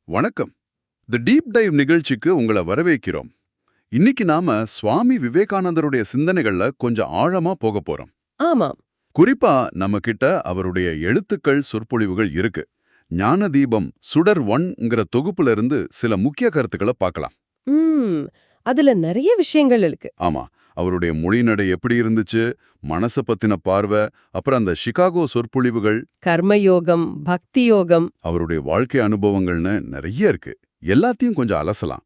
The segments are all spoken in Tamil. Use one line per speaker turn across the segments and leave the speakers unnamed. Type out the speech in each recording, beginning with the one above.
வணக்கம். தி டீப் டைவ் நிகழ்ச்சிக்கு உங்களை வரவேற்கிறோம். இன்னைக்கு நாம சுவாமி விவேகானந்தருடைய சிந்தனைகள்ல கொஞ்சம் ஆழமா போக போறோம்.
ஆமாம்.
குறிப்பா நம்ம கிட்ட அவருடைய எழுத்துக்கள் சொற்பொழிவுகள் இருக்கு. ஞான தீபம் சுடர் 1ங்கிற தொகுப்புல இருந்து சில முக்கிய கருத்துக்களை பார்க்கலாம்.
ம் அதுல நிறைய விஷயங்கள் இருக்கு.
ஆமா, அவருடைய மொழிநடை எப்படி இருந்துச்சு, மனச பத்தின பார்வை, அப்புறம் அந்த சிகாகோ சொற்பொழிவுகள்,
கர்மயோகம், பக்தி யோகம்.
அவருடைய வாழ்க்கை அனுபவங்கள்னு நிறைய இருக்கு. எல்லாத்தையும் கொஞ்சம் அலசலாம்.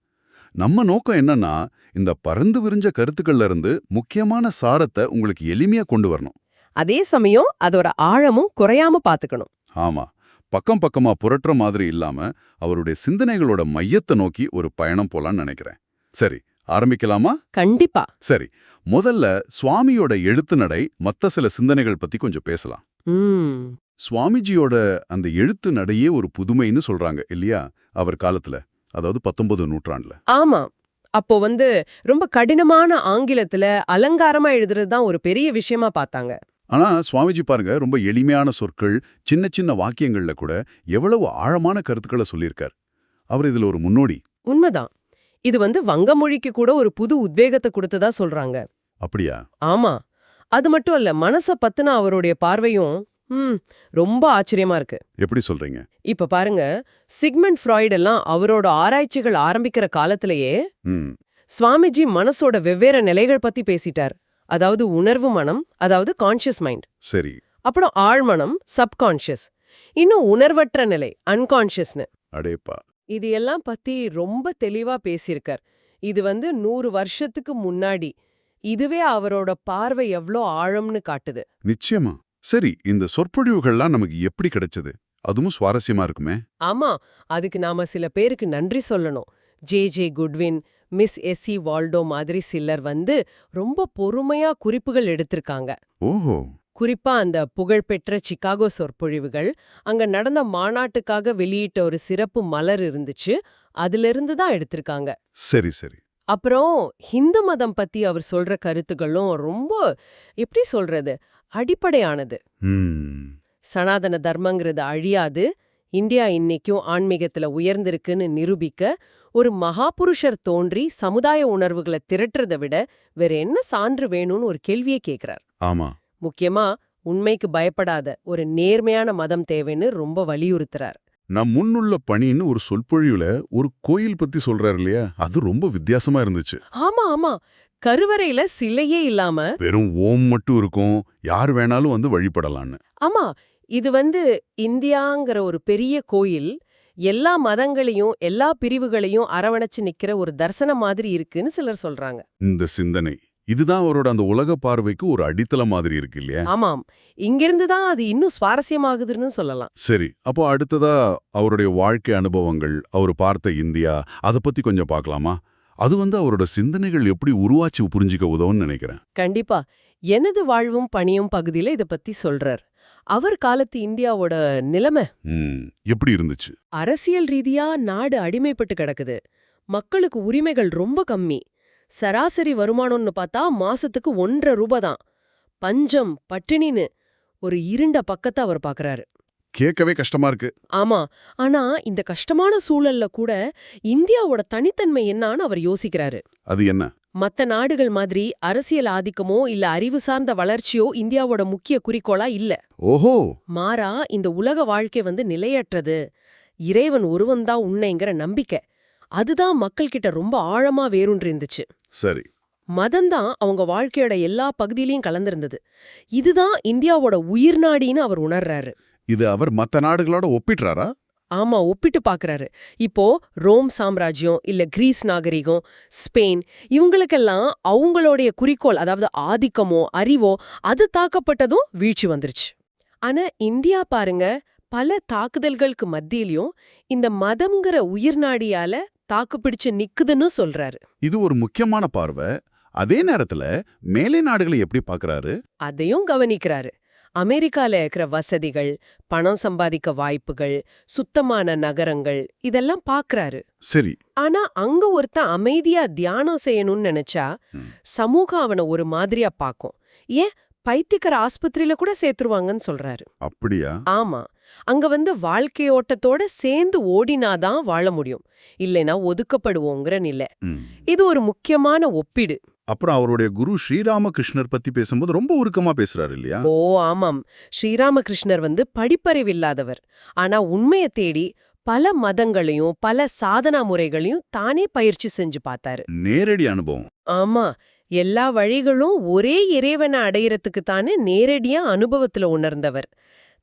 நம்ம நோக்கம் என்னன்னா, இந்த பறந்து விரிஞ்ச கருத்துக்கள்ல இருந்து முக்கியமான சாரத்தை உங்களுக்கு எளிமையா கொண்டு வரணும்.
அதே சமயம் அதோட ஆழமும் குறையாம பாத்துக்கணும்.
ஆமா, பக்கம் பக்கமா புரட்டுற மாதிரி இல்லாம அவருடைய சிந்தனைகளோட மையத்தை நோக்கி ஒரு பயணம் போலான்னு நினைக்கிறேன். சரி, ஆரம்பிக்கலாமா?
கண்டிப்பா.
சரி, முதல்ல சுவாமியோட எழுத்து நடை, மத்த சில சிந்தனைகள் பத்தி கொஞ்சம் பேசலாம்.
ம்
சுவாமிஜியோட அந்த எழுத்து நடையே ஒரு புதுமைன்னு சொல்றாங்க இல்லையா? அவர் காலத்துல, அதாவது 19 நூற்றாண்டுல.
ஆமா. அப்போ ரொம்ப கடினமான ஆங்கிலத்துல அலங்காரமா எழுதுறது தான் ஒரு பெரிய விஷயமா பார்த்தாங்க.
ஆனா சுவாமிஜி பாருங்க, ரொம்ப எளிமையான சொற்கள், சின்ன சின்ன வாக்கியங்கள்ல கூட எவ்வளவு ஆழமான கருத்துக்களை சொல்லியிருக்கார். அவர் இதுல ஒரு முன்னோடி.
உண்மைதான். இது வங்க மொழிக்கு கூட ஒரு புது உத்வேகத்தை கொடுத்ததா சொல்றாங்க.
அப்படியா?
ஆமா. அது மட்டும் இல்ல, மனச பத்தின அவருடைய பார்வையும் ரொம்ப ஆச்சரியமா இருக்கு.
எப்படி சொல்றீங்க?
இப்ப பாருங்க, சிக்மண்ட் ஃப்ராய்ட் எல்லாம் அவரோட ஆராய்ச்சிகள் ஆரம்பிக்கிற காலத்திலேயே
ம்
சுவாமிஜி மனசோட வெவ்வேறு நிலைகள் பத்தி பேசிட்டார். அதாவது உணர்வு மனம், அதாவது கான்ஷியஸ் மைண்ட்.
சரி.
அப்புறம் ஆழ்மனம், சப்கான்ஷியஸ். இன்னும் உணர்வற்ற நிலை, அன்கான்ஷியஸ்னு.
அடேப்பா.
இது எல்லாம் பத்தி ரொம்ப தெளிவா பேசியிருக்கார். இது 100 வருஷத்துக்கு முன்னாடி. இதுவே அவரோட பார்வை எவ்ளோ ஆழம்னு காட்டுது.
நிச்சயமா. சரி, இந்த சொற்பொழிவுகள்லாம் நமக்கு எப்படி கிடைச்சது? அதுவும் சுவாரஸ்யமா இருக்குமே.
ஆமா, அதுக்கு நாம சில பேருக்கு நன்றி சொல்லணும். J Goodwin, miss S C Waldo மாதிரி சிலர் ரொம்ப பொறுமையா குறிப்புகள் எடுத்திருக்காங்க.
ஓஹோ.
குறிப்பா அந்த புகழ்பெற்ற சிகாகோ சொற்பொழிவுகள், அங்க நடந்த மாநாட்டுக்காக வெளியிட்ட ஒரு சிறப்பு மலர் இருந்துச்சு, அதிலிருந்து தான் எடுத்திருக்காங்க.
சரி சரி.
அப்புறம் ஹிந்து மதம் பத்தி அவர் சொல்ற கருத்துக்களும் ரொம்ப, எப்படி சொல்றது, அடிப்படையானது.
ம்
சனாதன தர்மங்கிறது அழியாது, இந்தியா இன்னைக்கும் ஆன்மீகத்துல உயர்ந்திருக்குன்னு நிரூபிக்க ஒரு மகாபுருஷர் தோன்றி சமுதாய உணர்வுகளை திரட்டுறதை விட வேற என்ன சான்று வேணும்னு ஒரு கேள்வியை கேட்கிறார்.
ஆமா.
முக்கியமா உண்மைக்கு பயப்படாத ஒரு நேர்மையான மதம் தேவைன்னு ரொம்ப வலியுறுத்துறார்.
நம் முன்னுள்ள பணின்னு ஒரு சொற்பொழிவுல ஒரு கோயில் பத்தி சொல்றாரு இல்லையா? அது ரொம்ப வித்தியாசமா இருந்துச்சு.
ஆமா ஆமா, கருவறையில சிலையே இல்லாம
வெறும் ஓம் மட்டும் இருக்கும், யார் வேணாலும் வழிபடலான்னு.
ஆமா, இது இந்தியாங்கிற ஒரு பெரிய கோயில், எல்லா மதங்களையும் எல்லா பிரிவுகளையும் அரவணைச்சு நிக்கிற ஒரு தரிசனம் மாதிரி இருக்குன்னு சிலர் சொல்றாங்க.
இந்த சிந்தனை இதுதான் அவரோட அந்த உலக பார்வைக்கு ஒரு அடித்தளம் மாதிரி இருக்கு இல்லையா?
ஆமாம், இங்கிருந்து தான் அது இன்னும் சுவாரஸ்யமாகுதுன்னு சொல்லலாம்.
சரி, அப்போ அடுத்ததா அவருடைய வாழ்க்கை அனுபவங்கள், அவர் பார்த்த இந்தியா, அதை பத்தி கொஞ்சம் பார்க்கலாமா? அது அவரோட சிந்தனைகள் எப்படி உருவாச்சு புரிஞ்சிக்க உதவுன்னு நினைக்கிறேன்.
கண்டிப்பா. எனது வாழ்வும் பணியும் பகுதியில இத பத்தி சொல்றார். அவர் காலத்து இந்தியாவோட நிலைமை
எப்படி இருந்துச்சு?
அரசியல் ரீதியா நாடு அடிமைப்பட்டு கிடக்குது. மக்களுக்கு உரிமைகள் ரொம்ப கம்மி. சராசரி வருமானம்னு பார்த்தா மாசத்துக்கு 1.5 ரூபாய் தான். பஞ்சம், பட்டினின்னு ஒரு இருண்ட பக்கத்தை அவர் பாக்குறாரு.
கேட்கவே கஷ்டமா இருக்கு.
ஆமா, ஆனா இந்த கஷ்டமான சூழல்ல கூட இந்தியாவோட தனித்தன்மை என்னான்னு அவர் யோசிக்கிறாரு.
அது என்ன?
மத்த நாடுகள் மாதிரி அரசியல் ஆதிக்கமோ இல்ல அறிவு சார்ந்த வளர்ச்சியோ இந்தியாவோட முக்கிய குறிக்கோளா இல்ல.
ஓஹோ.
மாறா இந்த உலக வாழ்க்கை நிலையற்றது, இறைவன் ஒருவன்தான் உண்மைங்கிற நம்பிக்கை, அதுதான் மக்கள் கிட்ட ரொம்ப ஆழமா வேரூன்றி இருந்துச்சு.
சரி.
மதம்தான் அவங்க வாழ்க்கையோட எல்லா பகுதியிலையும் கலந்திருந்தது. இதுதான் இந்தியாவோட உயிர்நாடின்னு அவர் உணர்றாரு.
இது அவர் மத்த நாடுகளோட ஒப்பிடுறாரா?
ஆமா, ஒப்பிட்டு பாக்குறாரு. இப்போ ரோம் சாம்ராஜ்யம் இல்ல கிரீஸ் நாகரிகம், ஸ்பெயின், இவங்களுக்கெல்லாம் அவங்களுடைய குறிக்கோள், அதாவது ஆதிக்கமோ அறிவோ, அது தாக்கப்பட்டதும் வீழ்ச்சி வந்துருச்சு. ஆனா இந்தியா பாருங்க, பல தாக்குதல்களுக்கு மத்தியிலையும் இந்த மதம்ங்கிற உயிர்நாடியால தாக்குப்பிடிச்சு நிக்குதுன்னு சொல்றாரு.
இது ஒரு முக்கியமான பார்வை. அதே நேரத்துல மேலை நாடுகளை எப்படி பாக்குறாரு?
அதையும் கவனிக்கிறாரு. அமெரிக்கால இருக்கிற வசதிகள், பணம் சம்பாதிக்க வாய்ப்புகள், சுத்தமான நகரங்கள், இதெல்லாம் பாக்குறாரு.
சரி.
ஆனா அங்க ஒருத்தன் அமைதியா தியானம் செய்யணும்னு நினைச்சா சமூகம் அவனை ஒரு மாதிரியா பாக்கும். ஏன் பைத்தியக்கார ஆஸ்பத்திரியில கூட சேர்த்துருவாங்கன்னு சொல்றாரு.
அப்படியா?
ஆமா. அங்க வாழ்க்கை ஓட்டத்தோட சேர்ந்து ஓடினாதான் வாழ முடியும், இல்லைனா ஒதுக்கப்படுவோங்கிற நிலை.
ம்.
இது ஒரு முக்கியமான ஒப்பீடு.
அப்புறம் அவருடைய குரு ஸ்ரீராமகிருஷ்ணர் பத்தி பேசும்போது ரொம்ப உருக்கமா பேசுறாரு இல்லையா?
ஓ ஆமாம். ஸ்ரீராமகிருஷ்ணர் படிப்பறிவில்லாதவர். ஆனா உண்மைய தேடி பல மதங்களையும் பல சாதனா முறைகளையும் தானே பயிற்சி செஞ்சு பார்த்தாரு.
நேரடி அனுபவம்.
ஆமா. எல்லா வழிகளும் ஒரே இறைவனை அடையறதுக்கு தானே நேரடியா அனுபவத்துல உணர்ந்தவர்.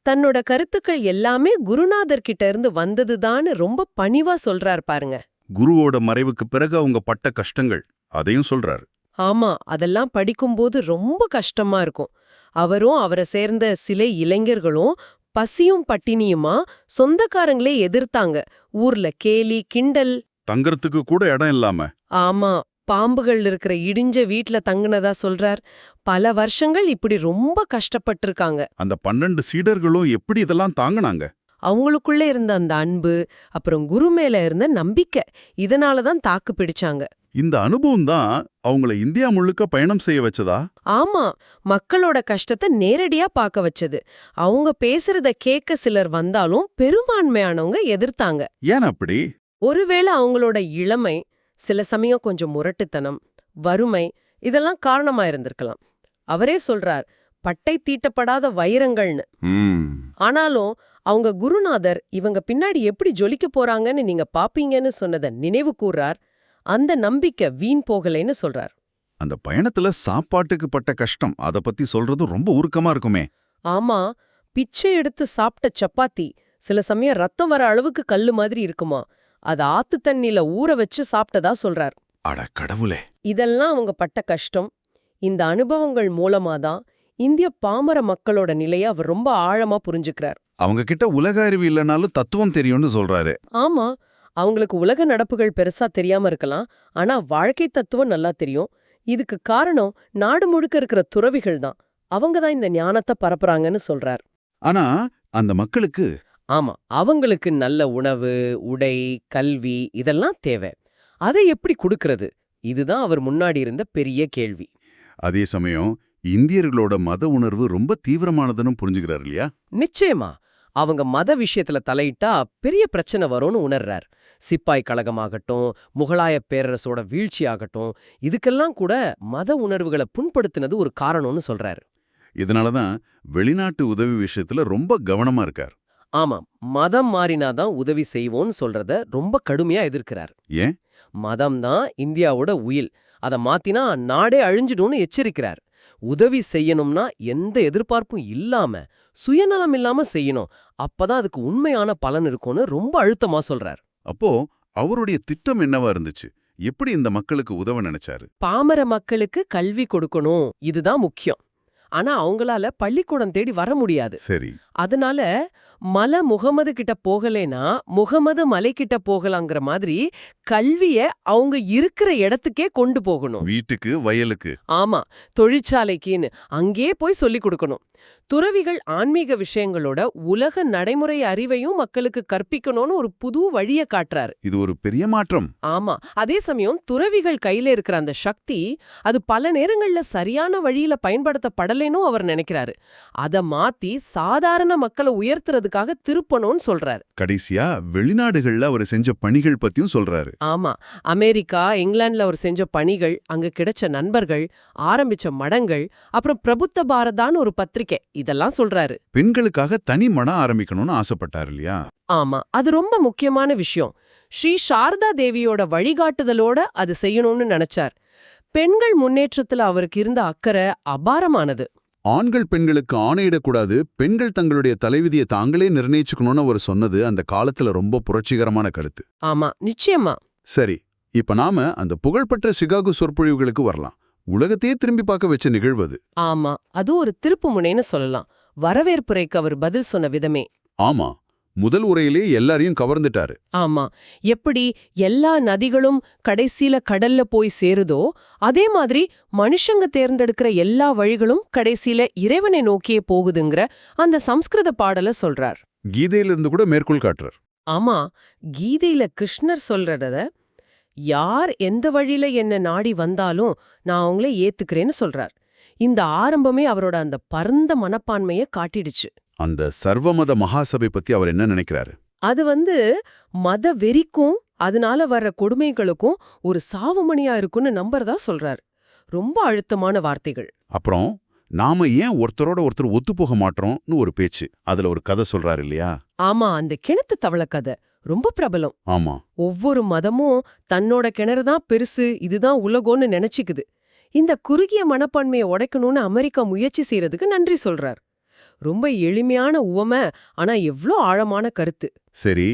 தன்னோட கருத்துக்கள் எல்லாமே குருநாதர் கிட்ட இருந்து வந்ததுதான்னு ரொம்ப பணிவா சொல்றார் பாருங்க.
குருவோட மறைவுக்கு பிறகு அவங்க பட்ட கஷ்டங்கள் அதையும் சொல்றாரு.
ஆமா, அதெல்லாம் படிக்கும்போது ரொம்ப கஷ்டமா இருக்கும். அவரும் அவரை சேர்ந்த சில இளைஞர்களும் பசியும் பட்டினியுமா சொந்தக்காரங்களே எதிர்த்தாங்க. ஊர்ல கேலி கிண்டல்.
தங்கறதுக்கு கூட இடம் இல்லாம.
ஆமா, பாம்புகள் இருக்கிற இடிஞ்ச வீட்ல தங்குனதா சொல்றார். பல வருஷங்கள் இப்படி ரொம்ப கஷ்டப்பட்டிருக்காங்க.
அந்த 12 சீடர்களும் எப்படி இதெல்லாம் தாங்குனாங்க?
அவங்களுக்குள்ள இருந்த அந்த அன்பு, அப்புறம் குரு மேல இருந்த நம்பிக்கை, இதனாலதான் தாக்கு பிடிச்சாங்க.
இந்த அனுபவம் தான் அவங்கள இந்தியா முழுக்க பயணம் செய்ய வச்சதா?
ஆமா, மக்களோட கஷ்டத்தை நேரடியா பார்க்க வச்சது. அவங்க பேசுறத கேட்க சிலர் வந்தாலும் பெரும்பான்மையானவங்க எதிர்த்தாங்க.
ஏன் அப்படி?
ஒருவேளை அவங்களோட இளமை, சில சமயம் கொஞ்சம் முரட்டுத்தனம், வறுமை, இதெல்லாம் காரணமா இருந்திருக்கலாம். அவரே சொல்றார், பட்டை தீட்டப்படாத வைரங்கள்னு. ஆனாலும் அவங்க குருநாதர் இவங்க பின்னாடி எப்படி ஜொலிக்க போறாங்கன்னு நீங்க பாப்பீங்கன்னு சொன்னதை நினைவு கூர்றார். அந்த நம்பிக்கை வீண் போகலைன்னு சொல்றார்.
அந்த பயணத்துல சாப்பாட்டுக்கு பட்ட கஷ்டம் அத பத்தி சொல்றது ரொம்ப உருக்கமா இருக்குமே.
ஆமா, பிச்சை எடுத்து சாப்பிட்ட சப்பாத்தி சில சமயம் ரத்தம் வர அளவுக்கு கல்லு மாதிரி இருக்குமா. அது ஆத்து தண்ணில ஊற வச்சு சாப்பிட்டதா சொல்றார்.
அட கடவுளே!
இதெல்லாம் அவங்க பட்ட கஷ்டம். இந்த அனுபவங்கள் மூலமாதான் இந்திய பாமர மக்களோட நிலைய அவர் ரொம்ப ஆழமா புரிஞ்சுக்கிறார்.
அவங்க கிட்ட உலக அறிவு இல்லைனாலும் தத்துவம் தெரியும்னு சொல்றாரு.
ஆமா, அவங்களுக்கு உலக நடப்புகள் பெருசா தெரியாம இருக்கலாம், ஆனா வாழ்க்கை தத்துவம் நல்லா தெரியும். இதுக்கு காரணம் நாடு முழுக்க இருக்கிற துறவிகள் தான். அவங்க தான் இந்த ஞானத்தை பரப்புறாங்கன்னு சொல்றார்.
ஆனா அந்த மக்களுக்கு
ஆமா, அவங்களுக்கு நல்ல உணவு, உடை, கல்வி இதெல்லாம் தேவை. அதை எப்படி கொடுக்கறது? இதுதான் அவர் முன்னாடி இருந்த பெரிய கேள்வி.
அதே சமயம் இந்தியர்களோட மத உணர்வு ரொம்ப தீவிரமானதுன்னு புரிஞ்சுக்கிறார் இல்லையா?
நிச்சயமா. அவங்க மத விஷயத்துல தலையிட்டா பெரிய பிரச்சனை வரும்னு உணர்றார். சிப்பாய் கழகமாகட்டும், முகலாய பேரரசோட வீழ்ச்சி ஆகட்டும், இதுக்கெல்லாம் கூட மத உணர்வுகளை புண்படுத்தினது ஒரு காரணம்னு சொல்றாரு.
இதனாலதான் வெளிநாட்டு உதவி விஷயத்துல ரொம்ப கவனமா இருக்கார்.
ஆமாம், மதம் மாறினாதான் உதவி செய்வோன்னு சொல்றத ரொம்ப கடுமையா எதிர்க்கிறார்.
ஏன்?
மதம் தான் இந்தியாவோட உயில், அதை மாத்தினா நாடே அழிஞ்சிடும்னு எச்சரிக்கிறார். உதவி செய்யணும்னா எந்த எதிர்பார்ப்பும் இல்லாம, சுயநலம் இல்லாம செய்யணும். அப்பதான் அதுக்கு உண்மையான பலன் இருக்கும்னு ரொம்ப அழுத்தமா சொல்றார்.
அப்போ அவருடைய திட்டம் என்னவா இருந்துச்சு? எப்படி இந்த மக்களுக்கு உதவ நினைச்சாரு?
பாமர மக்களுக்கு கல்வி கொடுக்கணும், இதுதான் முக்கியம். ஆனா அவங்களால பள்ளிக்கூடம் தேடி வர முடியாது.
சரி.
அதனால மலை முகமது கிட்ட போகலேனா முகமது மலை கிட்ட போகலாங்கிற மாதிரி கல்விய அவங்க இருக்கிற இடத்துக்கே கொண்டு போகணும்.
வீட்டுக்கு, வயலுக்கு.
ஆமா, தொழிற்சாலைக்குன்னு அங்கே போய் சொல்லி கொடுக்கணும். துறவிகள் ஆன்மீக விஷயங்களோட உலக நடைமுறை அறிவையும் மக்களுக்கு கற்பிக்கணும்னு ஒரு புது வழிய காட்டுறாரு.
இது ஒரு பெரிய மாற்றம்.
ஆமா, அதே சமயம் துறவிகள் கையில இருக்கிற அந்த சக்தி அது பல நேரங்கள்ல சரியான வழியில பயன்படுத்தப்படலேன்னு அவர் நினைக்கிறாரு. அத மாத்தி சாதாரண மக்களை உயர்த்துறதுக்காக திருப்பணும்னு சொல்றாரு.
கடைசியா வெளிநாடுகள்ல அவர் செஞ்ச பணிகள் பத்தியும் சொல்றாரு.
ஆமா, அமெரிக்கா, இங்கிலாந்துல அவர் செஞ்ச பணிகள், அங்க கிடைச்ச நண்பர்கள், ஆரம்பிச்ச மடங்கள், அப்புறம் பிரபுத்த பாரதான்னு ஒரு பத்திரிக்கை, இதெல்லாம் சொல்றாரு.
பெண்களுக்காக தனி மடம் ஆரம்பிக்கணும்னு ஆசைப்பட்டார் இல்லையா?
ஆமா, அது ரொம்ப முக்கியமான விஷயம். ஸ்ரீ சாரதா தேவியோட வழிகாட்டுதலோட அது செய்யணும்னு நினைச்சார். பெண்கள் முன்னேற்றத்துல அவருக்கு இருந்த அக்கறை அபாரமானது.
ஆண்கள் பெண்களுக்கு ஆணையிடக்கூடாது, பெண்கள் தங்களுடைய தலைவிதியை தாங்களே நிர்ணயிச்சுக்கணும்னு அவர் சொன்னது அந்த காலத்துல ரொம்ப புரட்சிகரமான கருத்து.
ஆமா, நிச்சயமா.
சரி, இப்ப நாம அந்த புகழ்பெற்ற சிகாகோ சொற்பொழிவுகளுக்கு வரலாம். உலகத்தையே திரும்பி பார்க்க வச்ச நிகழ்வது.
ஆமா, அது ஒரு திருப்பு முனைன்னு சொல்லலாம். வரவேற்புரைக்கு அவர் பதில் சொன்ன விதமே.
ஆமா, முதல் உரையிலே எல்லாரையும் கவர்ந்துட்டாரு.
ஆமா, எப்படி எல்லா நதிகளும் கடைசியில கடல்ல போய் சேருதோ அதே மாதிரி மனுஷங்க தேர்ந்தெடுக்கிற எல்லா வழிகளும் கடைசியில இறைவனை நோக்கியே போகுதுங்கிற அந்த சம்ஸ்கிருத பாடல சொல்றார்.
கீதையிலிருந்து கூட மேற்கோள் காட்டுறார்.
ஆமா, கீதையில கிருஷ்ணர் சொல்றத, யார் எந்த வழியில என்ன நாடி வந்தாலும் நான் அவங்கள ஏத்துக்கிறேன்னு சொல்றார். இந்த ஆரம்பமே அவரோட அந்த பரந்த மனப்பான்மையை காட்டிடுச்சு.
அந்த சர்வமத மகாசபை பத்தி அவர் என்ன நினைக்கிறாரு?
அது மத வெறிக்கும் அதனால வர்ற கொடுமைகளுக்கும் ஒரு சாவுமணியா இருக்குன்னு நம்புறதா சொல்றார். ரொம்ப அழுத்தமான வார்த்தைகள்.
அப்புறம் நாம ஏன் ஒருத்தரோட ஒருத்தர் ஒத்துப்போக மாட்டோம்னு ஒரு பேச்சு, அதுல ஒரு கதை சொல்றாரு இல்லையா?
ஆமா, அந்த கிணத்து தவளை கதை ரொம்ப பிரபலம்.
ஆமா.
ஒவ்வொரு மதமும் தன்னோட கிணறுதான் பெருசு, இதுதான் உலகம்னு நினைச்சுக்குது. இந்த குறுகிய மனப்பான்மையை உடைக்கணும்னு அமெரிக்கா முயற்சி செய்யறதுக்கு நன்றி சொல்றார். ரொம்ப எளிமையான உவமை, ஆனா எவ்ளோ ஆழமான கருத்து.
சரி,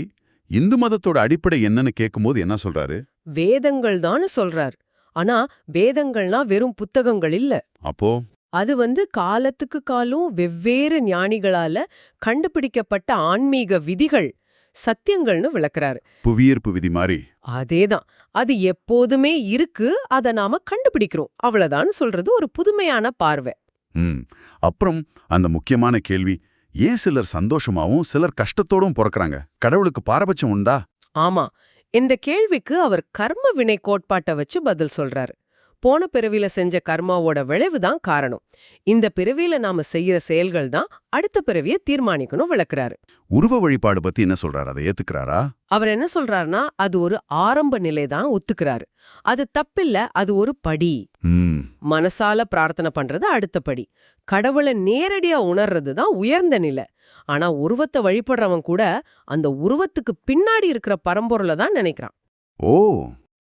இந்து மதத்தோட அடிப்படை என்னன்னு கேட்கும்போது என்ன சொல்றாரு?
வேதங்கள் தான் சொல்றார். ஆனா வேதங்கள்னா வெறும் புத்தகங்கள் இல்ல.
அப்போ
அது காலத்துக்கு காலம் வெவ்வேறு ஞானிகளால கண்டுபிடிக்கப்பட்ட ஆன்மீக விதிகள், சத்தியங்கள்னு விளக்குறாரு.
புவியீர்ப்பு விதி மாதிரி.
அதேதான். அது எப்போதுமே இருக்கு, அத நாம கண்டுபிடிக்கிறோம், அவ்வளவுதான் சொல்றது ஒரு புதுமையான பார்வை.
அப்புறம் அந்த முக்கியமான கேள்வி, ஏன் சிலர் சந்தோஷமாவும் சிலர் கஷ்டத்தோடும் பிறக்கறாங்க? கடவுளுக்கு பாரபட்சம் உண்டா?
ஆமா, இந்த கேள்விக்கு அவர் கர்ம வினை கோட்பாட்டை வச்சு பதில் சொல்றாரு. போன பிறவில செஞ்ச கர்மாவோட விளைவுதான் காரணம். இந்த பிறவில நாம செய்யற செயல்கள் தான் அடுத்த பிறவியை தீர்மானிக்கணும் விளக்குறாரு.
உருவ வழிபாடு பத்தி என்ன சொல்றாரு? அதை ஏத்துக்கிறாரா?
அவர் என்ன சொல்றாருன்னா, அது ஒரு ஆரம்ப நிலை தான் ஒத்துக்கிறாரு. அது தப்பில்ல, அது ஒரு படி. மனசால பிரார்த்தனை பண்றது அடுத்த படி. கடவுளை நேரடியா உணர்றது தான் உயர்ந்த நிலை. ஆனா உருவத்தை வழிபடுறவன் கூட அந்த உருவத்துக்கு பின்னாடி இருக்கிற பரம்பொருளை தான் நினைக்கிறான்.
ஓ,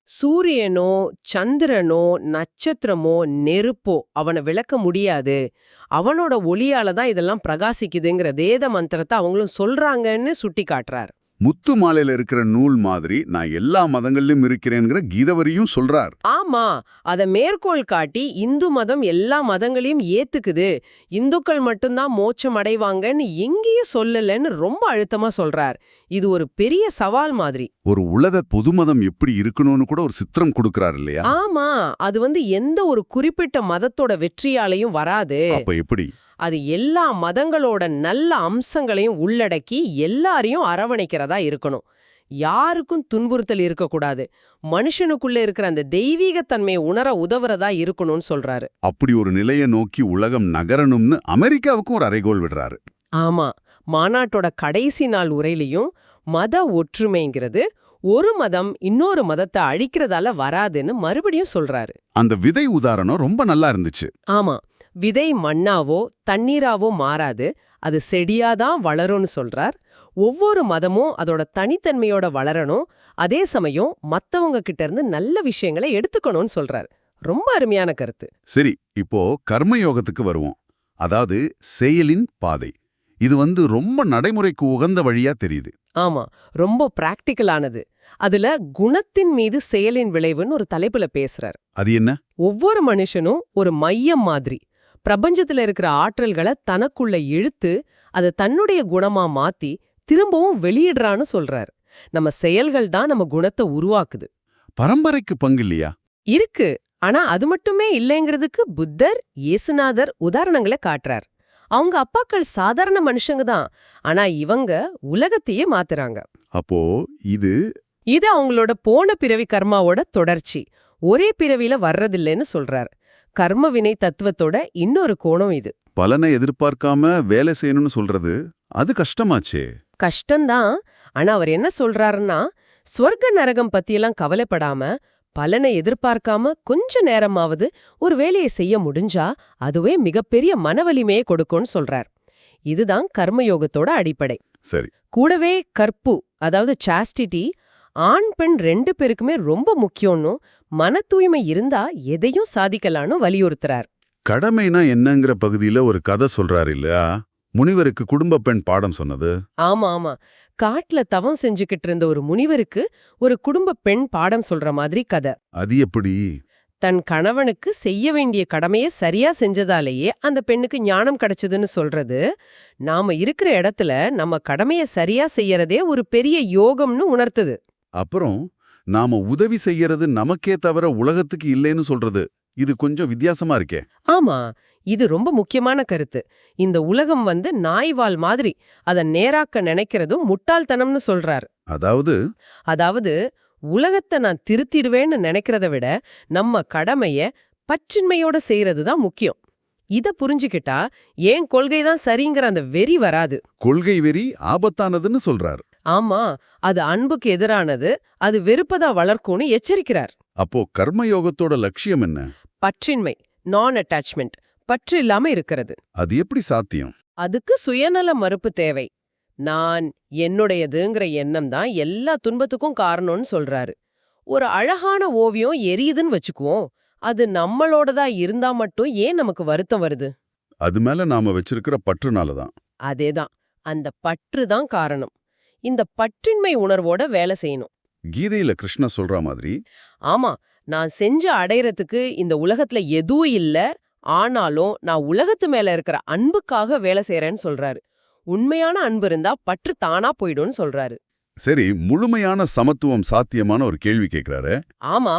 சூரியனோ சந்திரனோ நட்சத்திரமோ நெருப்போ அவனை விளக்க முடியாது, அவனோட ஒளியால தான் இதெல்லாம் பிரகாசிக்குதுங்கிற வேத மந்திரத்தை அவங்களும் சொல்றாங்கன்னு சுட்டி காட்டுறார்.
முத்து மாலையில இருக்கிற நூல் மாதிரி நான் எல்லா மதங்களிலும் இருக்கிறேங்கிற கீதவரியும் சொல்றார்.
ஆமா, அத மேற்கோள் காட்டி இந்து மதம் எல்லா மதங்களையும் ஏத்துக்குது, இந்துக்கள் மட்டும்தான் மோட்சம் அடைவாங்கன்னு எங்கேயும் சொல்லலன்னு ரொம்ப அழுத்தமா சொல்றார். இது ஒரு பெரிய சவால் மாதிரி.
ஒரு உலக பொது மதம் எப்படி இருக்கணும்னு கூட ஒரு சித்திரம் கொடுக்கறாரு இல்லையா?
ஆமா, அது எந்த ஒரு குறிப்பிட்ட மதத்தோட வெற்றியாலையும் வராது.
அப்ப எப்படி?
அது எல்லா மதங்களோட நல்ல அம்சங்களையும் உள்ளடக்கி எல்லாரையும் அரவணைக்கிறதா இருக்கணும். யாருக்கும் துன்புறுத்தல் இருக்கக்கூடாது. மனுஷனுக்குள்ள இருக்கிற அந்த தெய்வீகத்தன்மையை உணர உதவுறதா இருக்கணும்னு சொல்றாரு.
அப்படி ஒரு நிலையை நோக்கி உலகம் நகரணும்னு அமெரிக்காவுக்கும் ஒரு அறைகோல் விடுறாரு.
ஆமா, மாநாட்டோட கடைசி நாள் உரையிலையும் மத ஒற்றுமைங்கிறது ஒரு மதம் இன்னொரு மதத்தை அழிக்கிறதால வராதுன்னு மறுபடியும் சொல்றாரு.
அந்த விதை உதாரணம் ரொம்ப நல்லா இருந்துச்சு.
ஆமா, விதை மண்ணாவோ தண்ணீராவோ மாறாது, அது செடியாதான் வளரும்னு சொல்றார். ஒவ்வொரு மதமும் அதோட தனித்தன்மையோட வளரணும், அதே சமயம் மத்தவங்க கிட்ட இருந்து நல்ல விஷயங்களை எடுத்துக்கணும்னு சொல்றார். ரொம்ப அருமையான கருத்து.
சரி, இப்போ கர்மயோகத்துக்கு வருவோம். அதாவது செயலின் பாதை. இது ரொம்ப நடைமுறைக்கு உகந்த வழியா தெரியுது.
ஆமா, ரொம்ப பிராக்டிக்கலானது. அதுல குணத்தின் மீது செயலின் விளைவுன்னு ஒரு தலைப்புல பேசுறார்.
அது என்ன?
ஒவ்வொரு மனுஷனும் ஒரு மையம் மாதிரி. பிரபஞ்சத்துல இருக்கிற ஆற்றல்களை தனக்குள்ள இழுத்து அதை தன்னுடைய குணமா மாத்தி திரும்பவும் வெளியிடுறான்னு சொல்றார். நம்ம செயல்கள் தான் நம்ம குணத்தை உருவாக்குது.
பரம்பரைக்கு பங்கு இல்லையா?
இருக்கு, ஆனா அது மட்டுமே இல்லைங்கிறதுக்கு புத்தர், இயேசுநாதர் உதாரணங்களை காட்டுறார். அவங்க அப்பாக்கள் சாதாரண மனுஷங்க தான், ஆனா இவங்க உலகத்தையே மாத்துறாங்க.
அப்போ இது
அவங்களோட போன பிறவி கர்மாவோட தொடர்ச்சி, ஒரே பிறவியில வர்றதில்லைன்னு சொல்றார். கர்ம வினை தத்துவத்தோட இன்னொரு கோணம் இது.
பலனை எதிர்பார்க்காம வேலை செய்யணும்னு சொல்றது அது கஷ்டமாச்சே.
கஷ்டம்தான், ஆனா அவர் என்ன சொல்றாருன்னா, ஸ்வர்க நரகம் பத்தியெல்லாம் கவலைப்படாம பலனை எதிர்பார்க்காம கொஞ்ச நேரமாவது ஒரு வேலையை செய்ய முடிஞ்சா அதுவே மிகப்பெரிய மனவலிமையை கொடுக்கும்னு சொல்றார். இதுதான் கர்மயோகத்தோட அடிப்படை.
சரி.
கூடவே கற்பு, அதாவது சாஸ்டிட்டி, ஆண் பெண் 2 பேருக்குமே ரொம்ப முக்கியம்னு, மன தூய்மை இருந்தா எதையும் சாதிக்கலான்னு வலியுறுத்துறார்.
கடமைனா என்னங்கிற பகுதியில ஒரு கதை சொல்றாரு இல்லையா? முனிவருக்கு குடும்ப பெண் பாடம் சொன்னது.
ஆமா, காட்டுல தவம் செஞ்சுக்கிட்டு இருந்த ஒரு முனிவருக்கு ஒரு குடும்ப பெண் பாடம் சொல்ற மாதிரி கதை.
அது எப்படி?
தன் கணவனுக்கு செய்ய வேண்டிய கடமையை சரியா செஞ்சதாலேயே அந்த பெண்ணுக்கு ஞானம் கிடைச்சதுன்னு சொல்றது, நாம இருக்கிற இடத்துல நம்ம கடமையை சரியா செய்யறதே ஒரு பெரிய யோகம்னு உணர்த்துது.
அப்புறம் நாம உதவி செய்யறது நமக்கே தவிர உலகத்துக்கு இல்லைன்னு சொல்றது, இது கொஞ்சம் வித்தியாசமா இருக்கே.
ஆமா, இது ரொம்ப முக்கியமான கருத்து. இந்த உலகம் நாய்வால் மாதிரி, அதை நேராக்க நினைக்கிறதும் முட்டாள்தனம்னு சொல்றார். அதாவது உலகத்தை நான் திருத்திடுவேன்னு நினைக்கிறத விட நம்ம கடமைய பற்றின்மையோட செய்யறது தான் முக்கியம். இத புரிஞ்சுக்கிட்டா ஏன் கொள்கைதான் சரிங்கிற அந்த வெறி வராது.
கொள்கை வெறி ஆபத்தானதுன்னு சொல்றார்.
ஆமா, அது அன்புக்கு எதிரானது, அது வெறுப்பதா வளர்க்கும்னு எச்சரிக்கிறார்.
அப்போ கர்மயோகத்தோட லட்சியம் என்ன?
பற்றின்மை, நான் அட்டாச்மெண்ட், பற்று இல்லாம இருக்கிறது.
அது எப்படி சாத்தியம்?
அதுக்கு சுயநல மறுப்பு தேவை. நான் என்னுடையதுங்கிற எண்ணம் தான் எல்லா துன்பத்துக்கும் காரணம்னு சொல்றாரு. ஒரு அழகான ஓவியம் எரியுதுன்னு வச்சுக்குவோம், அது நம்மளோடதா இருந்தா மட்டும் ஏன் நமக்கு வருத்தம் வருது?
அது மேல நாம வச்சிருக்கிற பற்றுனால தான்.
அதேதான், அந்த பற்று தான் காரணம். இந்த பற்றின்மை உணர்வோட வேலை செய்யணும்.
கீதையில கிருஷ்ண சொல்ற மாதிரி,
ஆமா, நான் செஞ்ச அடையறதுக்கு இந்த உலகத்துல எதுவும் இல்ல, ஆனாலும் நான் உலகத்து மேல இருக்கிற அன்புக்காக வேலை செய்யறேன்னு சொல்றாரு. உண்மையான அன்பு இருந்தா பற்று தானா போயிடும்னு சொல்றாரு.
சரி, முழுமையான சமத்துவம் சாத்தியமான ஒரு கேள்வி கேட்கிறாரு.
ஆமா,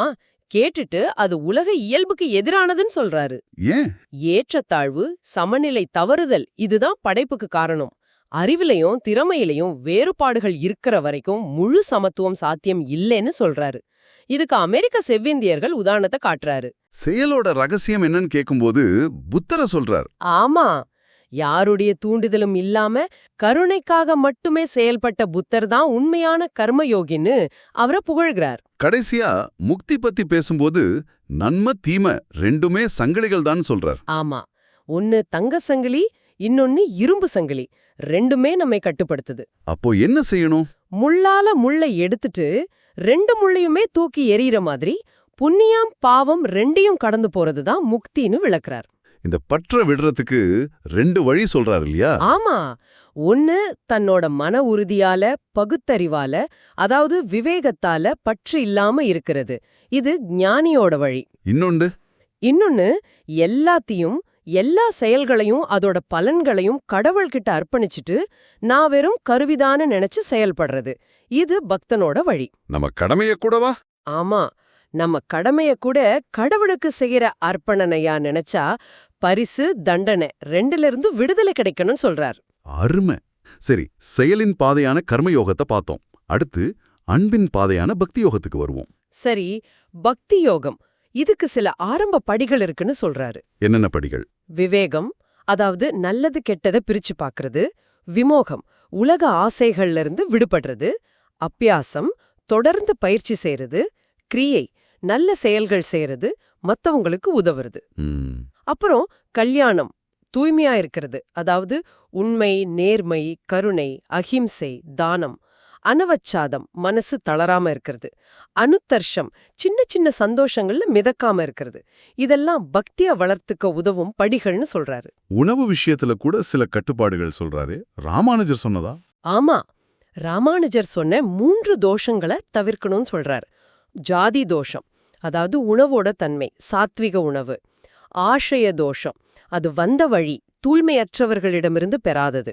கேட்டுட்டு அது உலக இயல்புக்கு எதிரானதுன்னு சொல்றாரு.
ஏன்?
ஏற்றத்தாழ்வு, சமநிலை தவறுதல், இதுதான் படைப்புக்கு காரணம். அறிவிலையும் திறமையிலையும் வேறுபாடுகள் இருக்கிற வரைக்கும் முழு சமத்துவம் சாத்தியம் இல்லைன்னு சொல்றாரு. இதுக்கு அமெரிக்க செவ்விந்தியர்கள் உதாரணத்தை காட்டுறாரு.
செயலோட ரகசியம் என்னன்னு கேட்கும்போது புத்தரை சொல்றார்.
ஆமா, யாருடைய தூண்டுதலும் இல்லாம கருணைக்காக மட்டுமே செயல்பட்ட புத்தர் தான் உண்மையான கர்மயோகின்னு அவரை புகழ்கிறார்.
கடைசியா முக்தி பத்தி பேசும்போது நன்மை தீமை ரெண்டுமே சங்கிலிகள் தான் சொல்றார்.
ஆமா, ஒன்னு தங்க சங்கிலி, இன்னொன்னு இரும்பு சங்கிலி, ரெண்டுமே நம்மை கட்டுப்படுத்துது.
அப்போ என்ன செய்யணும்?
முள்ளால முள்ளை எடுத்துட்டு ரெண்டு முள்ளையுமே தூக்கி எறிகிற மாதிரி புண்ணியம் பாவம் ரெண்டையும் கடந்து போறதுதான் முக்தின்னு விளக்குறார்.
இந்த பற்ற விடுறதுக்கு 2 வழி சொல்றாரு இல்லையா?
ஆமா, ஒன்னு தன்னோட மன உறுதியால பகுத்தறிவால, அதாவது விவேகத்தால பற்று இல்லாம இருக்கிறது, இது ஞானியோட வழி. இன்னொன்னு எல்லாத்தையும் எல்லா செயல்களையும் அதோட பலன்களையும் கடவுள்கிட்ட அர்ப்பணிச்சுட்டு நான் வெறும் கருவிதான்னு நினைச்சு செயல்படுறது, இது பக்தனோட வழி.
நம்ம கடமைய கூடவா?
ஆமா, நம்ம கடமைய கூட கடவுளுக்கு செய்யற அர்ப்பணனையா நினைச்சா பரிசு தண்டனை ரெண்டுல இருந்து விடுதலை கிடைக்கணும்னு சொல்றார்.
அருமை. சரி, செயலின் பாதையான கர்மயோகத்தை பார்த்தோம். அடுத்து அன்பின் பாதையான பக்தி யோகத்துக்கு வருவோம்.
சரி, பக்தி யோகம், இதுக்கு சில ஆரம்ப படிகள் இருக்குன்னு சொல்றாரு.
என்னென்ன படிகள்?
விவேகம், அதாவது நல்லது கெட்டதை பிரிச்சு பார்க்கறது. விமோகம், உலக ஆசைகள்ல இருந்து விடுபடுறது. அப்பியாசம், தொடர்ந்து பயிற்சி செய்யறது. கிரியை, நல்ல செயல்கள் செய்யறது, மத்தவங்களுக்கு உதவுறது. அப்புறம் கல்யாணம், தூய்மையா இருக்கிறது, அதாவது உண்மை, நேர்மை, கருணை, அஹிம்சை, தானம். அனவச்சாதம், மனசு தளராம இருக்கிறது. அனுத்தர்ஷம், சின்ன சின்ன சந்தோஷங்கள்ல மிதக்காம இருக்கிறது. இதெல்லாம் பக்திய வளர்த்துக்க உதவும் படிகள்னு சொல்றாரு.
உணவு விஷயத்துல கூட சில கட்டுப்பாடுகள் சொல்றாரு. ராமானுஜர் சொன்னதா?
ஆமா, ராமானுஜர் சொன்ன 3 தோஷங்களை தவிர்க்கணும்னு சொல்றாரு. ஜாதி தோஷம், அதாவது உணவோட தன்மை, சாத்விக உணவு. ஆஷய தோஷம், அது வந்த வழி, தூய்மையற்றவர்களிடமிருந்து பெறாதது.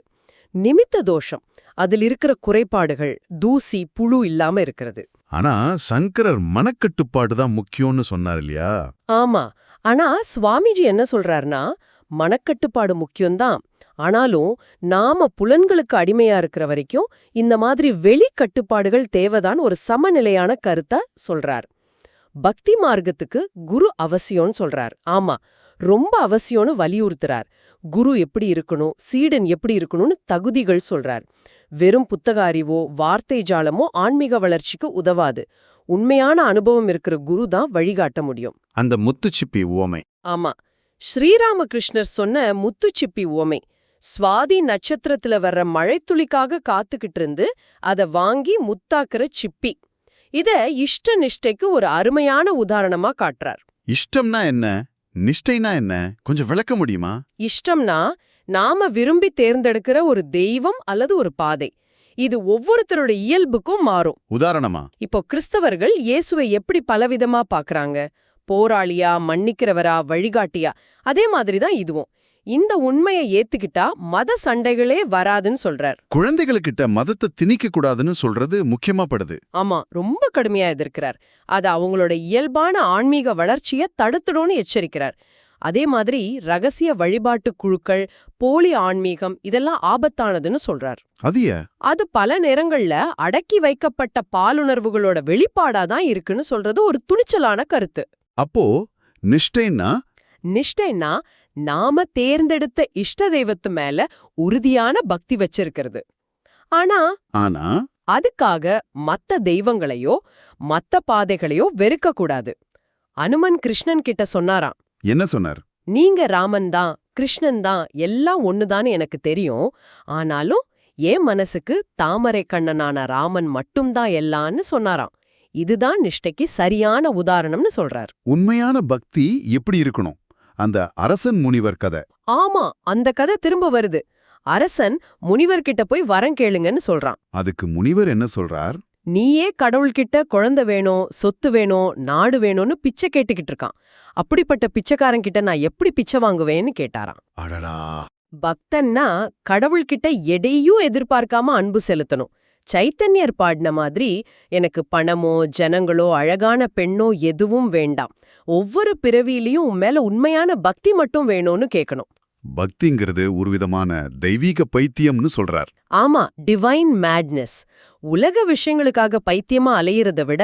நிமித்த தோஷம், அதில் இருக்கிற குறைபாடுகள், தூசி புழு இல்லாம இருக்கிறது.
ஆனா சங்கரர் மனக்கட்டுப்பாடு தான் முக்கியம்னு சொன்னார் இல்லையா?
ஆமா, ஆனா சுவாமிஜி என்ன சொல்றாருன்னா, மனக்கட்டுப்பாடு முக்கியம்தான், ஆனாலும் நாம புலன்களுக்கு அடிமையா இருக்கிற வரைக்கும் இந்த மாதிரி வெளி கட்டுப்பாடுகள் தேவைதான் ஒரு சமநிலையான கருத்தை சொல்றார். பக்தி மார்க்கத்துக்கு குரு அவசியம்னு சொல்றார். ஆமா, ரொம்ப அவசியம்னு வலியுறுத்துறார். குரு எப்படி இருக்கணும், சீடன் எப்படி இருக்கணும்னு தகுதிகள் சொல்றார். வெறும் புத்தக அறிவோ வார்த்தை ஜாலமோ ஆன்மீக வளர்ச்சிக்கு உதவாது. உண்மையான அனுபவம் இருக்கிற குரு தான் வழிகாட்ட முடியும்.
அந்த முத்துச்சிப்பி உவமை.
ஆமா, ஸ்ரீராமகிருஷ்ணர் சொன்ன முத்துச்சிப்பி உவமை. சுவாதி நட்சத்திரத்துல வர்ற மழைத்துளிக்காக காத்துக்கிட்டு இருந்து அத வாங்கி முத்தாக்குற சிப்பி. இத இஷ்ட நிஷ்டைக்கு ஒரு அருமையான உதாரணமா காட்டுறார்.
இஷ்டம்னா என்ன, நிஷ்டைனா என்ன, கொஞ்சம் விளக்க முடியுமா?
இஷ்டம்னா நாம விரும்பி தேர்ந்தெடுக்கிற ஒரு தெய்வம் அல்லது ஒரு பாதை. இது ஒவ்வொருத்தரோட இயல்புக்கும் மாறும்.
உதாரணமா?
இப்போ கிறிஸ்தவர்கள் இயேசுவை எப்படி பலவிதமா பாக்குறாங்க, போராளியா, மன்னிக்கிறவரா, வழிகாட்டியா, அதே மாதிரிதான் இதுவும். இந்த உண்மையை ஏத்துக்கிட்டா மத சண்டைகளே வராதுன்னு சொல்றார்.
குழந்தைகளுக்கிட்ட மதத்தை திணிக்க கூடாதுன்னு சொல்றது முக்கியமா படுது.
ஆமா, ரொம்ப கடுமையா எதிர்க்கிறார். அது அவங்களோட இயல்பான ஆன்மீக வளர்ச்சியை தடுத்துடும்னு எச்சரிக்கிறார். அதே மாதிரி ரகசிய வழிபாட்டு குழுக்கள், போலி ஆன்மீகம், இதெல்லாம் ஆபத்தானதுன்னு சொல்றார். அது பல நேரங்கள்ல அடக்கி வைக்கப்பட்ட பாலுணர்வுகளோட வெளிப்பாடாதான் இருக்குன்னு சொல்றது ஒரு துணிச்சலான கருத்து.
அப்போ நிஷ்டைன்னா?
நிஷ்டைன்னா நாம தேர்ந்தெடுத்த இஷ்ட தெய்வத்து மேல உறுதியான பக்தி வச்சிருக்கிறது. ஆனா
ஆனா
அதுக்காக மத்த தெய்வங்களையோ மத்த பாதைகளையோ வெறுக்க கூடாது. அனுமன் கிருஷ்ணன் கிட்ட சொன்னாராம்,
என்ன சொன்னார்?
நீங்க ராமன் தான், கிருஷ்ணன் தான், எல்லாம் ஒண்ணுதான்னு எனக்கு தெரியும். ஆனாலும் என் மனசுக்கு தாமரை கண்ணனான ராமன் மட்டும்தான் எல்லான்னு சொன்னாராம். இதுதான் நிஷ்டைக்கு சரியான உதாரணம்னு சொல்றார்.
உண்மையான பக்தி எப்படி இருக்கணும்? அந்த அரசன் முனிவர் கதை.
ஆமா, அந்த கதை திரும்ப வருது. அரசன் முனிவர்கிட்ட போய் வரம் கேளுங்கன்னு சொல்றான்.
அதுக்கு முனிவர் என்ன சொல்றார்?
நீயே கடவுள்கிட்ட குழந்தை வேணும், சொத்து வேணும், நாடு வேணும்னு பிச்சை கேட்டுக்கிட்டு இருக்கான். அப்படிப்பட்ட பிச்சைக்காரங்கிட்ட நான் எப்படி பிச்சை வாங்குவேன்னு கேட்டாராம்.
அடடா!
பக்தன்னா கடவுள்கிட்ட எதையும் எதிர்பார்க்காம அன்பு செலுத்தணும். சைத்தன்யர் பாடின மாதிரி, எனக்கு பணமோ ஜனங்களோ அழகான பெண்ணோ எதுவும் வேண்டாம், ஒவ்வொரு பிறவியிலையும் உன் மேல உண்மையான பக்தி மட்டும் வேணும்னு கேட்கணும்.
பக்திங்கிறது ஒரு விதமான தெய்வீக பைத்தியம்னு சொல்றார்.
ஆமா, டிவைன் மேட்னஸ். உலக விஷயங்களுக்காக பைத்தியமா அலையிறத விட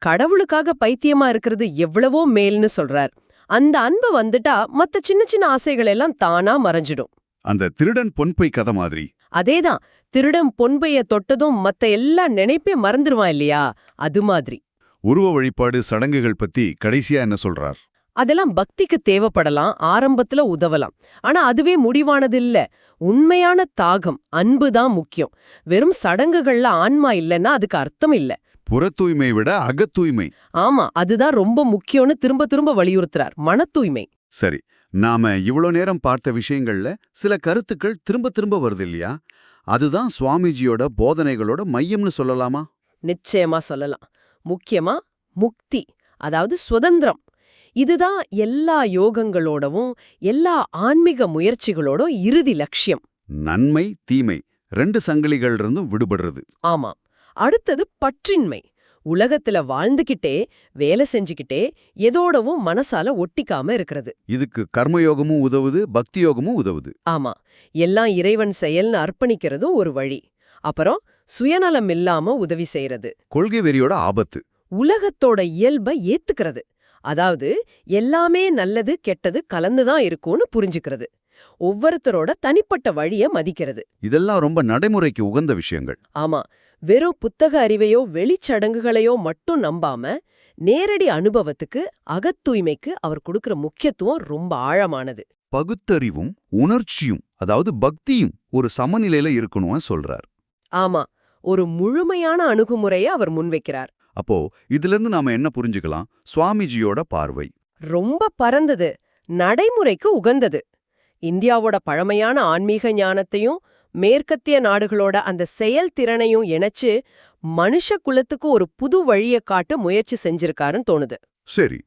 கடவுளுக்காக பைத்தியமா இருக்கிறது எவ்வளவோ மேல்னு சொல்றார். அந்த அன்பு வந்துட்டா மத்த சின்ன சின்ன ஆசைகள் எல்லாம் தானா மறைஞ்சிடும்.
அந்த திருடன் பொன்பை கதை மாதிரி.
அதேதான், திருடன் பொன்பைய தொட்டதும் மத்த எல்லா நினைப்பே மறந்துடுவான் இல்லையா, அது மாதிரி.
உருவ வழிபாடு சடங்குகள் பத்தி கடைசியா என்ன சொல்றார்?
அதெல்லாம் பக்திக்கு தேவைப்படலாம், ஆரம்பத்துல உதவலாம். ஆனா அதுவே முடிவானது இல்ல. உண்மையான தாகம், அன்பு தான் முக்கியம். வெறும் சடங்குகள்ல ஆன்மா இல்லைன்னா அதுக்கு அர்த்தம் இல்ல.
புற தூய்மை விட அகத் தூய்மை.
ஆமா, அதுதான் ரொம்ப முக்கியம்னு திரும்ப திரும்ப வலியுறுத்துறார். மன தூய்மை.
சரி, நாம இவ்வளோ நேரம் பார்த்த விஷயங்கள்ல சில கருத்துக்கள் திரும்ப திரும்ப வருது இல்லையா? அதுதான் சுவாமிஜியோட போதனைகளோட மையம்னு சொல்லலாமா?
நிச்சயமா சொல்லலாம். முக்கியமா முக்தி, அதாவது சுதந்திரம். இதுதான் எல்லா யோகங்களோடவும் எல்லா ஆன்மீக முயற்சிகளோட இறுதி லட்சியம்.
நன்மை தீமை 2 சங்கிலிகள் இருந்தும் விடுபடுறது.
ஆமா. அடுத்தது பற்றின்மை. உலகத்துல வாழ்ந்துகிட்டே வேலை செஞ்சுக்கிட்டே எதோடவும் மனசால ஒட்டிக்காம இருக்கிறது.
இதுக்கு கர்மயோகமும் உதவுது, பக்தி யோகமும் உதவுது.
ஆமா, எல்லாம் இறைவன் செயல்னு அர்ப்பணிக்கிறதும் ஒரு வழி. அப்புறம் சுயநலம் இல்லாம உதவி செய்யறது.
கொள்கை வெறியோட ஆபத்து.
உலகத்தோட இயல்பை ஏத்துக்கிறது. அதாவது எல்லாமே நல்லது கெட்டது கலந்துதான் இருக்கும்னு புரிஞ்சுக்கிறது. ஒவ்வொருத்தரோட தனிப்பட்ட வழிய மதிக்கிறது.
இதெல்லாம் ரொம்ப நடைமுறைக்கு உகந்த விஷயங்கள்.
ஆமா, வெறும் புத்தக அறிவையோ வெளிச்சடங்குகளையோ மட்டும் நம்பாம நேரடி அனுபவத்துக்கு, அகத்தூய்மைக்கு அவர் கொடுக்கிற முக்கியத்துவம் ரொம்ப ஆழமானது.
பகுத்தறிவும் உணர்ச்சியும், அதாவது பக்தியும் ஒரு சமநிலையில இருக்கணும்னு சொல்றார்.
ஆமா, ஒரு முழுமையான அணுகுமுறையை அவர் முன்வைக்கிறார்.
அப்போ இதுல இருந்து நாம என்ன புரிஞ்சுக்கலாம்? சுவாமிஜியோட பார்வை
ரொம்ப பரந்தது, நடைமுறைக்கு உகந்தது. இந்தியாவோட பழமையான ஆன்மீக ஞானத்தையும் மேற்கத்திய நாடுகளோட அந்த செயல்திறனையும் இணைச்சு மனுஷ குலத்துக்கு ஒரு புது வழியை காட்ட முயற்சி செஞ்சிருக்காருன்னு தோணுது.
சரி,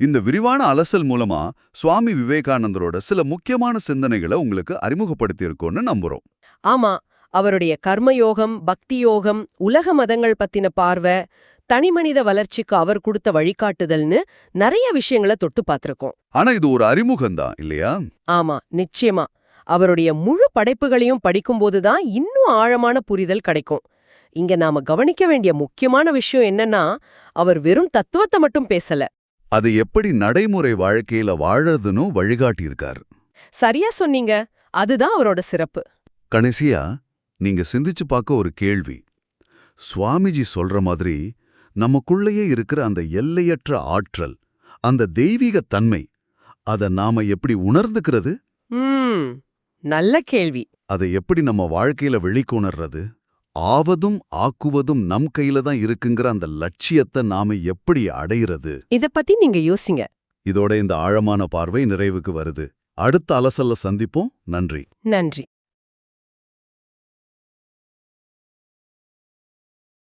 இந்த விரிவான அலசல் மூலமா சுவாமி விவேகானந்தரோட சில முக்கியமான சிந்தனைகளை உங்களுக்கு அறிமுகப்படுத்தி இருக்கோம்னு நம்புறோம்.
ஆமா, அவருடைய கர்மயோகம், பக்தி யோகம், உலக மதங்கள் பத்தின பார்வை, தனிமனித வளர்ச்சிக்கு அவர் கொடுத்த வழிகாட்டுதல்னு நிறைய விஷயங்களை தொட்டு பார்த்திருக்கோம்.
ஆனா இது ஒரு அறிமுகம்தான் இல்லையா?
ஆமா, நிச்சயமா. அவருடைய முழு படைப்புகளையும் படிக்கும்போதுதான் இன்னும் ஆழமான புரிதல் கிடைக்கும். இங்க நாம கவனிக்க வேண்டிய முக்கியமான விஷயம் என்னன்னா, அவர் வெறும் தத்துவத்தை மட்டும் பேசல,
அது எப்படி நடைமுறை வாழ்க்கையில வாழறதுன்னு வழிகாட்டியிருக்கார்.
சரியா சொன்னீங்க. அதுதான் அவரோட சிறப்பு.
கடைசியா நீங்க சிந்திச்சு பார்க்க ஒரு கேள்வி. சுவாமிஜி சொல்ற மாதிரி நமக்குள்ளேயே இருக்கிற அந்த எல்லையற்ற ஆற்றல், அந்த தெய்வீக தன்மை, அத நாம எப்படி உணர்ந்துக்கிறது?
நல்ல கேள்வி.
அதை எப்படி நம்ம வாழ்க்கையில வெளிக்கொணர்றது? ஆவதும் ஆக்குவதும் நம் கையில தான் இருக்குங்கிற அந்த லட்சியத்தை நாம எப்படி அடையிறது?
இத பத்தி நீங்க யோசிங்க.
இதோட இந்த ஆழமான பார்வை நிறைவுக்கு வருது. அடுத்த அலசல்ல சந்திப்போம். நன்றி.
நன்றி.